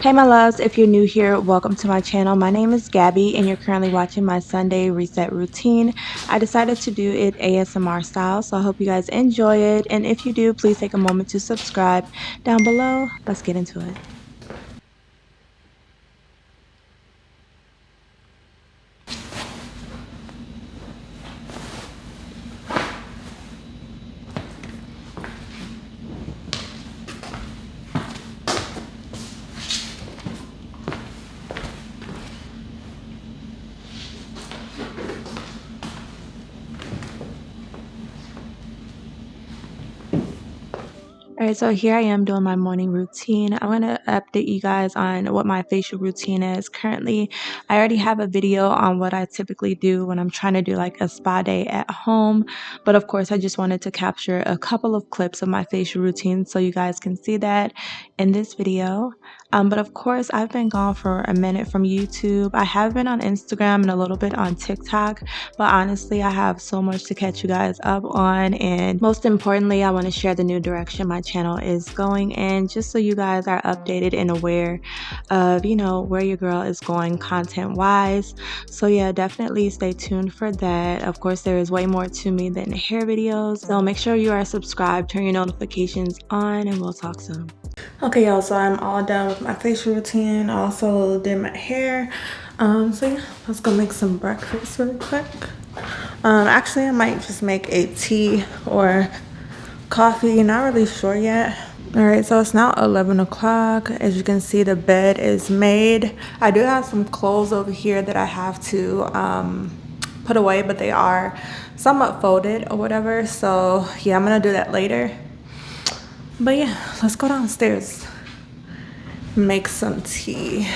Hey my loves, if you're new here, welcome to my channel. My name is Gabby and you're currently watching my Sunday reset routine. I decided to do it ASMR style, so I hope you guys enjoy it. And if you do, please take a moment to subscribe down below. Let's get into it. Alright, so here I am doing my morning routine. I'm going to update you guys on what my facial routine is. Currently, I already have a video on what I typically do when I'm trying to do like a spa day at home. But of course, I just wanted to capture a couple of clips of my facial routine so you guys can see that in this video. But of course, I've been gone for a minute from YouTube. I have been on Instagram and a little bit on TikTok. But honestly, I have so much to catch you guys up on. And most importantly, I want to share the new direction my channel is going in, just so you guys are updated and aware of, where your girl is going content wise. So yeah, definitely stay tuned for that. Of course, there is way more to me than hair videos. So make sure you are subscribed, turn your notifications on, and we'll talk soon. Okay, y'all, so I'm all done with my facial routine. I also did my hair. So yeah, let's go make some breakfast really quick. Actually, I might just make a tea or coffee, not really sure yet. All right, so it's now 11 o'clock. As you can see, the bed is made. I do have some clothes over here that I have to put away, but they are somewhat folded or whatever. So yeah, I'm gonna do that later. But yeah, let's go downstairs, make some tea.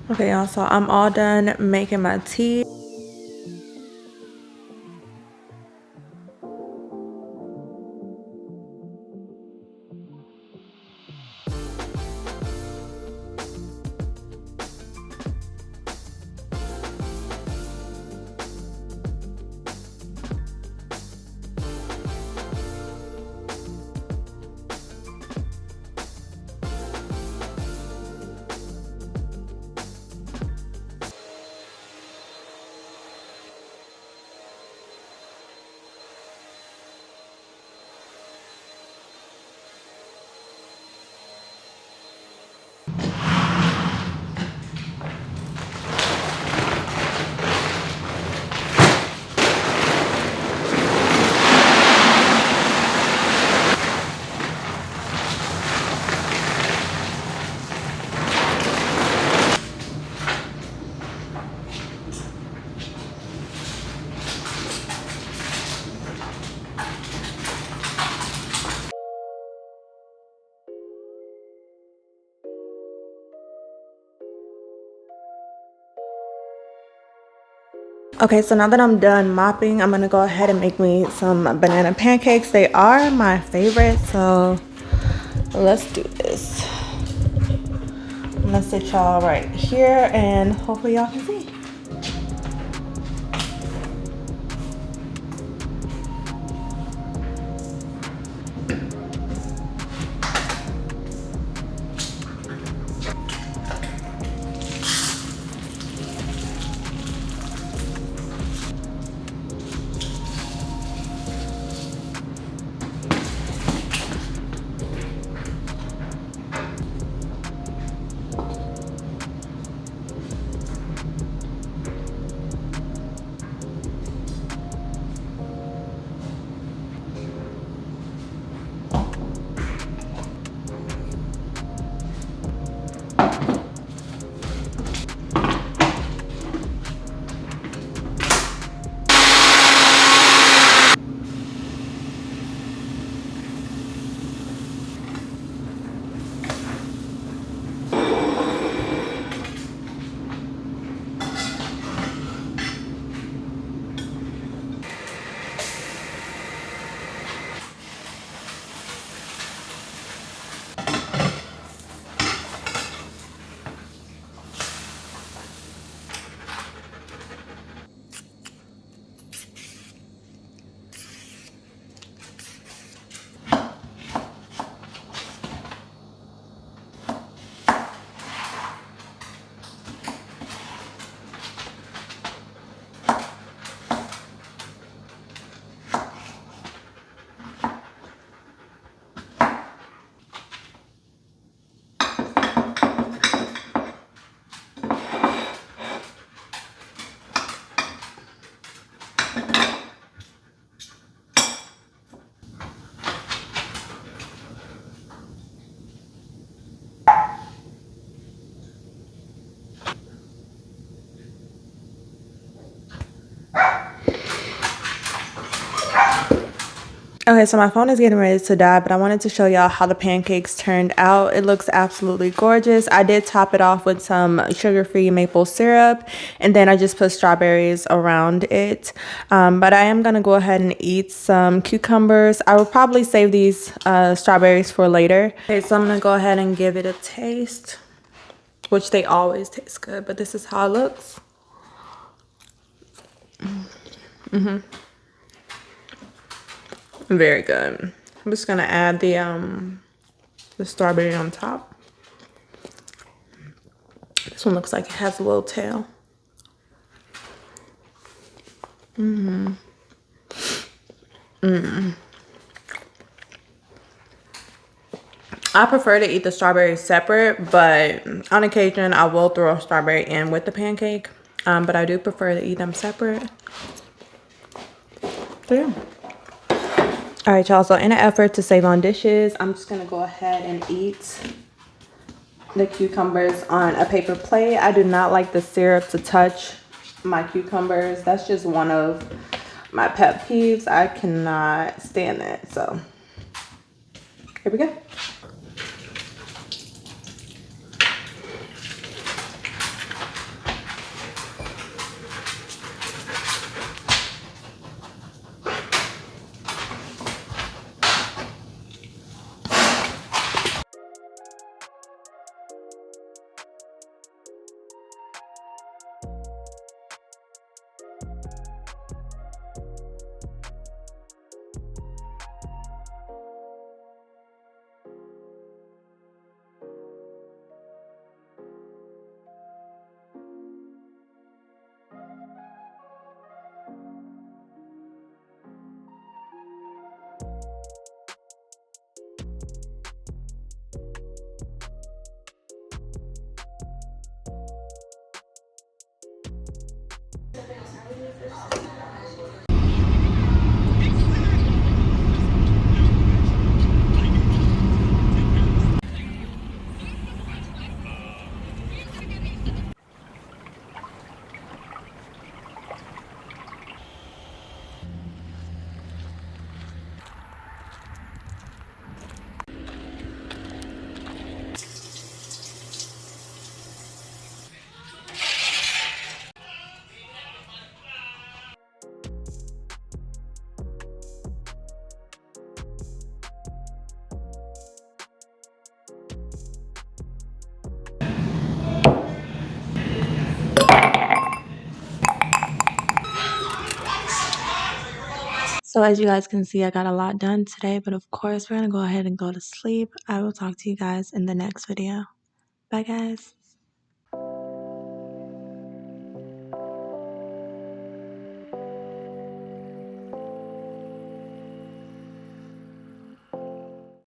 Okay, y'all, so I'm all done making my tea. Okay, so now that I'm done mopping, I'm gonna go ahead and make me some banana pancakes. They are my favorite, so let's do this. I'm gonna sit y'all right here and hopefully y'all can see. Okay, so my phone is getting ready to die, but I wanted to show y'all how the pancakes turned out. It looks absolutely gorgeous. I did top it off with some sugar-free maple syrup, and then I just put strawberries around it. But I am going to go ahead and eat some cucumbers. I will probably save these strawberries for later. Okay, so I'm going to go ahead and give it a taste, which they always taste good, but this is how it looks. Very good. I'm just gonna add the strawberry on top. This one looks like it has a little tail. I prefer to eat the strawberries separate, but on occasion I will throw a strawberry in with the pancake. But I do prefer to eat them separate. So yeah. All right, y'all. So in an effort to save on dishes, I'm just gonna go ahead and eat the cucumbers on a paper plate. I do not like the syrup to touch my cucumbers. That's just one of my pet peeves. I cannot stand that. So here we go. So as you guys can see, I got a lot done today, but of course, we're going to go ahead and go to sleep. I will talk to you guys in the next video. Bye, guys.